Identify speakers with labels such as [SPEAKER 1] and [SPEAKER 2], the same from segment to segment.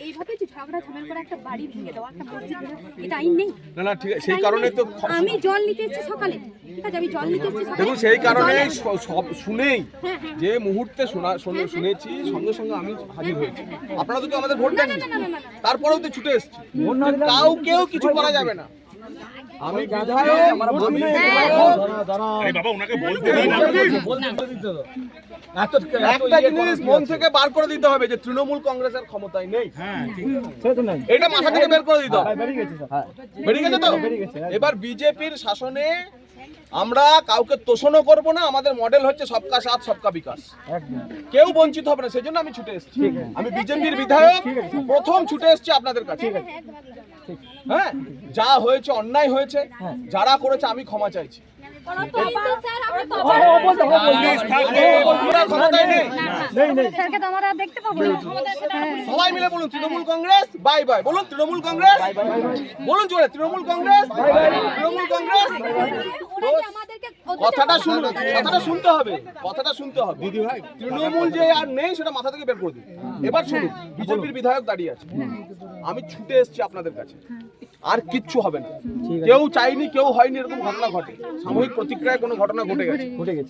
[SPEAKER 1] এইভাবে যে ঝগড়া ঝামেলা করে একটা বাড়ি ভেঙে দেওয়া, একটা মসজিদ ভেঙে, এটা আইন নেই।
[SPEAKER 2] না না ঠিক আছে, সেই কারণে তো
[SPEAKER 1] আমি জল নিতে এসেছি সকালে, ঠিক আছে, আমি জল নিতে এসেছি সকালে।
[SPEAKER 2] দেখুন সেই কারণে সব শুনেই যে মুহূর্তে শুনেছি সঙ্গে সঙ্গে আমি হাজির হয়েছি। আপনারা তো কেউ আমাদের ভোট দেন, তারপরেও তো ছুটে এসেছি। কাউকেও কিছু করা যাবে না। আমি একটা জিনিস মন থেকে বার করে দিতে হবে যে তৃণমূল কংগ্রেসের ক্ষমতায় নেই, এটা মাথা থেকে বের করে দিতে হবে। বেরিয়ে গেছে তো? এবার বিজেপির শাসনে আমরা কাউকে তোষণও করবো না। আমাদের মডেল হচ্ছে সবকা সাথ সবকা বিকাশ, কেউ বঞ্চিত হবে না। সেই জন্য আমি ছুটে এসেছি। আমি বিজেপির বিধায়ক, প্রথম ছুটে এসেছি আপনাদের কাছে। হ্যাঁ, যা হয়েছে অন্যায় হয়েছে, যারা করেছে আমি ক্ষমা চাইছি। সবাই মিলে বলুন তৃণমূল কংগ্রেস বাই বাই, বলুন তৃণমূল কংগ্রেস, বলুন জোরে তৃণমূল কংগ্রেস, তৃণমূল কংগ্রেস। কথাটা শুনুন, কথাটা শুনতে হবে, কথাটা শুনতে হবে। দিদি ভাই, তৃণমূল যে আর নেই সেটা মাথা থেকে বের করে দিন। এবার শুনুন, বিজেপির বিধায়ক দাঁড়িয়ে আছে, আমি ছুটে এসেছি আপনাদের কাছে। আর কিচ্ছু হবে না। কেউ চাইনি, কেউ হয়নি এরকম ঘটনা ঘটে, সাময়িক প্রতিক্রিয়ায় কোনো ঘটনা ঘটে গেছে,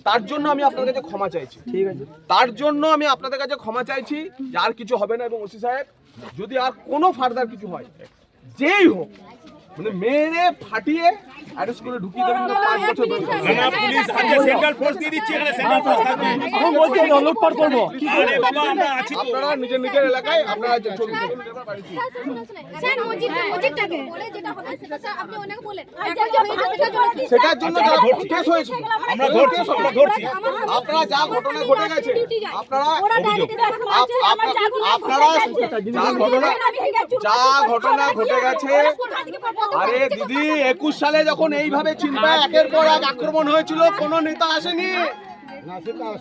[SPEAKER 2] তার জন্য আমি আপনাদের কাছে ক্ষমা চাইছি। ঠিক আছে, তার জন্য আমি আপনাদের কাছে ক্ষমা চাইছি যে আর কিছু হবে না। এবং ওসি সাহেব, যদি আর কোনো ফার্দার কিছু হয়, যেই হোক, মানে মেরে ফাটিয়ে অ্যারেস্ট করে ঢুকিয়ে দেবেন না। 5 বছর
[SPEAKER 3] না পুলিশ আজকে সেন্ট্রাল ফোর্স দিয়ে দিচ্ছে, এখানে সেন্ট্রাল ফোর্স থাকবে। এখন বলছি লুটপাট করব। আরে বাবা, আমরা আছি তো।
[SPEAKER 2] আপনারা নিজের নিজের এলাকায় আপনারা চলুন।
[SPEAKER 1] স্যার মসজিদটাকে বলে যেটা হবে সেটা স্যার আপনি ওনাকে বলেন।
[SPEAKER 2] সেটার জন্য যারা কেস হয়েছে
[SPEAKER 3] আমরা ধরছি, আমরা ধরছি।
[SPEAKER 2] আপনারা যা ঘটনা ঘটে গেছে, আপনারা যা ঘটনা ঘটে গেছে, আরে দিদি 21 সালে যখন এইভাবে চিন্তায় একের পর এক আক্রমণ হয়েছিল, কোন নেতা আসেনি।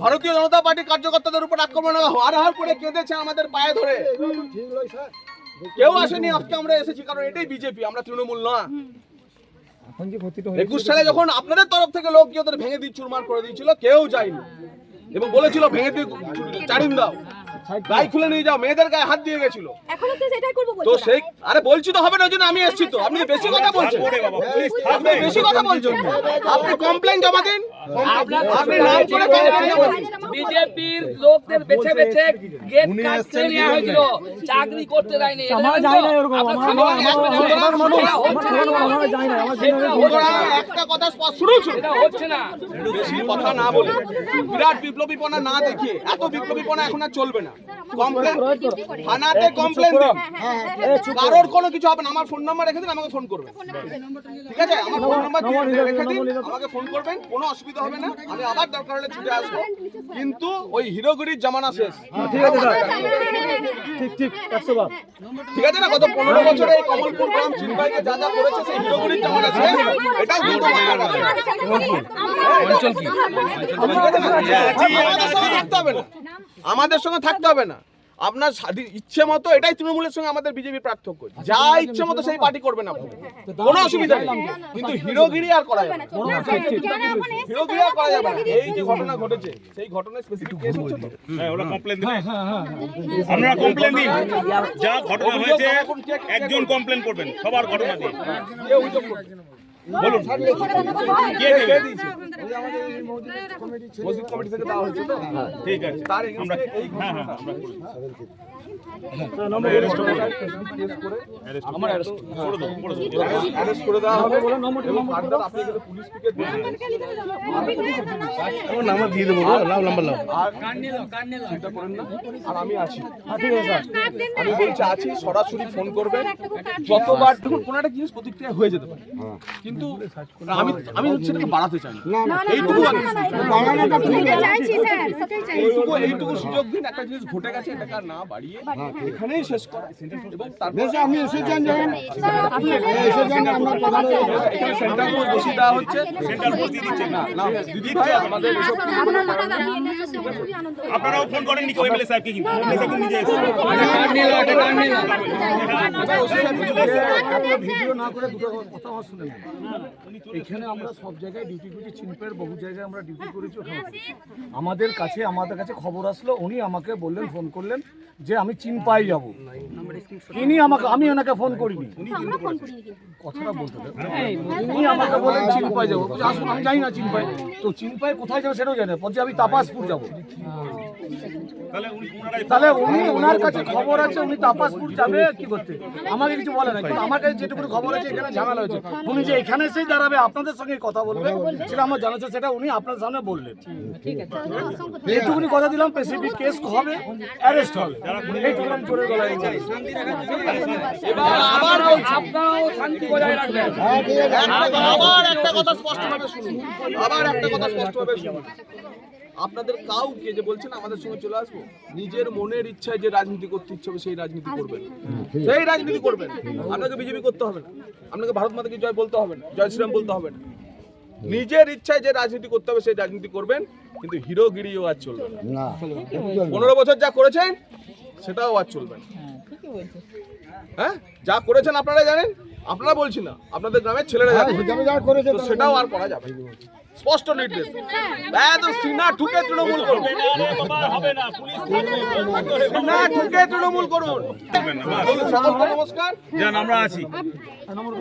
[SPEAKER 2] ভারতীয় জনতা পার্টির কার্যকর্তাদের উপর আক্রমণ হার করে কেঁদেছে আমাদের পায়ে ধরে, কেউ আসেনি। আজকে আমরা এসেছি কারণ এটাই বিজেপি, আমরা তৃণমূল না। 21 সালে যখন আপনাদের তরফ থেকে লোক গিয়ে ওদের ভেঙে দিয়ে চুরমার করে দিয়েছিল, কেউ যায়নি এবং বলেছিল ভেঙে দিয়ে চাড়িন দাও, গায়ে খুলে নিয়ে যাও, মেয়েদের গায়ে হাত দিয়ে গেছিল। তো সেই আরে বলছি তো হবে না, জন্য আমি এসেছি। তো আপনি বেশি কথা বলছেন, আপনি বেশি কথা বলছেন। আপনি কমপ্লেইন জমা দিন, আপনি নাম করে কমপ্লেইন জমা দিন।
[SPEAKER 4] বিজেপির লোকদের বেছে বেছে গেট কাটতে নেওয়া হয়েছিল, চাকরি করতে দেয়নি।
[SPEAKER 3] আমার যায় না এরকম, আমার যায় না।
[SPEAKER 2] একটা কথা স্পষ্ট শুনুন,
[SPEAKER 4] এটা হচ্ছে না।
[SPEAKER 2] বেশি কথা না বলে, বিরাট বিপ্লবীপনা না দেখিয়ে, এত বিপ্লবীপনা এখন আর চলবে না। কমপ্লেন থানাতে কমপ্লেন দিন, কারোর কোনো কিছু হবে না। আমার ফোন নাম্বার রেখে দিন, আমাকে ফোন করবেন, ঠিক আছে? আমার ফোন নাম্বার রেখে দিন, আমাকে ফোন করবেন, কোনো অসুবিধা হবে না। আমি আবার দরকার হলে ছুটে আসবো, কিন্তু ওই হিরোগিরির জামানা শেষ।
[SPEAKER 3] ঠিক আছে স্যার, ঠিক ঠিক 100 বার।
[SPEAKER 2] ঠিক আছে না? গত 15 বছরে এই কমলপুর গ্রাম চিনবাইকে যা যা করেছে, সেই হিরোগিরির জামানা শেষ। এটাও কিন্তু আমাদের সঙ্গে থাকতে হবে না। আপনার ইচ্ছে মতো, এটাই তৃণমূলের সঙ্গে আমাদের বিজেপির পার্থক্য। যা ইচ্ছে মতো সেই পার্টি করবেন আপনি, কোনো অসুবিধা নেই, কিন্তু হিরোগিরি আর করা যাবে না। হিরোগিরি আর করা যাবে না। এই যে ঘটনা ঘটেছে, সেই ঘটনায় স্পেসিফিক কেস হচ্ছে তো,
[SPEAKER 3] হ্যাঁ ওরা কমপ্লেইন দিন, আপনারা কমপ্লেইন দিন। যা ঘটনা হয়েছে একজন কমপ্লেইন করবেন, সবার ঘটনা দিয়ে।
[SPEAKER 2] কেউ অভিযোগ করবে না।
[SPEAKER 3] বলুন কে দেবে?
[SPEAKER 2] মসজিদ কমিটি থেকে দেওয়া হয়েছে তো,
[SPEAKER 3] ঠিক আছে,
[SPEAKER 2] তার
[SPEAKER 3] আমরা
[SPEAKER 2] এই
[SPEAKER 3] হ্যাঁ হ্যাঁ আমরা
[SPEAKER 2] অ্যারেস্ট করে দেওয়া হবে এবং ফার্দার আপনি এখানে পুলিশ পিকেট দিবেন।
[SPEAKER 3] নাম্বার দিয়ে দেবো, লাভ নাম্বার লাভ।
[SPEAKER 2] আর চিন্তা করেন না, আর আমি আছি। ঠিক আছে স্যার, আমি বলছি আছি, সরাসরি ফোন করবেন যতবার। দেখুন কোনো একটা জিনিস প্রতিক্রিয়া হয়ে যেতে পারে, কিন্তু আমি সেটাকে বাড়াতে চাই না। এইটুকু এইটুকু সুযোগ দিন। একটা জিনিস ঘটে গেছে, এটাকে আর না বাড়িয়ে এখানেই শেষ করা। এবং তারপর আপনি এসেছেন, এখানে সেন্ট্রাল ফোর্স বসিয়ে দেওয়া হচ্ছে।
[SPEAKER 3] সেন্ট্রাল ফোর্স দিয়ে দিচ্ছে
[SPEAKER 2] না না দিদি ভাই, আমাদের এসব
[SPEAKER 3] আপনারাও ফোন করেননি কেউ এমএলএ সাহেবকে? কিন্তু এমএলএ সাহেব নিজে এসেছেন।
[SPEAKER 5] ভিডিও না করে দুটো কথা আমার শুনে নেন। এখানে আমরা সব জায়গায় ডিউটি করেছি, চিনপের বহু জায়গায় আমরা ডিউটি করেছি। ওখানে আমাদের কাছে খবর আসলো, উনি আমাকে বললেন, ফোন করলেন যে আমি চিনপাই যাব। আমি ওনাকে ফোন করিনি, কথাটা বলতে দেন। উনি আমাকে বলেন চিনপাই যাবো। আসুন, আমি জানি না চিনপাই, তো চিনপাই কোথায় যাবো সেটাও জানি না। বলছি আমি তাপাসপুর যাবো। তাহলে উনি, ওনার কাছে খবর আছে উনি তাপাসপুর যাবে কি করতে, আমাকে কিছু বলে না। কিন্তু আমার কাছে যেটুকু খবর আছে এখানে ঝামেলা হয়েছে, উনি যে এখানে এসেই দাঁড়াবে আপনাদের সঙ্গে কথা বলবে সেটা আমার জানা আছে, সেটা উনি আপনার সামনে বললেন। এইটুকুনি কথা দিলাম, স্পেসিফিক কেস হবে, অ্যারেস্ট হবে, এইটুকু আমি জোরে গলায় চাই।
[SPEAKER 2] এবার আবার বলছি,
[SPEAKER 4] আপনারাও শান্তি বজায় রাখবেন।
[SPEAKER 2] আবার একটা কথা স্পষ্টভাবে শুনুন, আপনাদের কাউকে যে বলছেন আমাদের সঙ্গে চলে আসবো, নিজের মনের ইচ্ছায় যে রাজনীতি করতে ইচ্ছে হবে সেই রাজনীতি করবেন, সেই রাজনীতি করবেন। আপনাকে বিজেপি করতে হবে না, আপনাকে ভারত মাতাকে জয় বলতে হবে না, জয় শ্রীরাম বলতে হবে না। নিজের ইচ্ছায় যে রাজনীতি করতে হবে সেই রাজনীতি করবেন, কিন্তু হিরোগিরিও আর চলবে না। 15 বছর যা করেছেন সেটাও আর চলবে না। হ্যাঁ, যা করেছেন আপনারা জানেন, আপনারা বলছি না, আপনাদের গ্রামের ছেলেরা জানেন, তো সেটাও আর করা যাবে না। স্পষ্ট নির্দেশ, সিনা ঠুকে তৃণমূল করুন, সিনা ঠুকে তৃণমূল করুন। সকলকে নমস্কার।
[SPEAKER 3] আমরা আছি।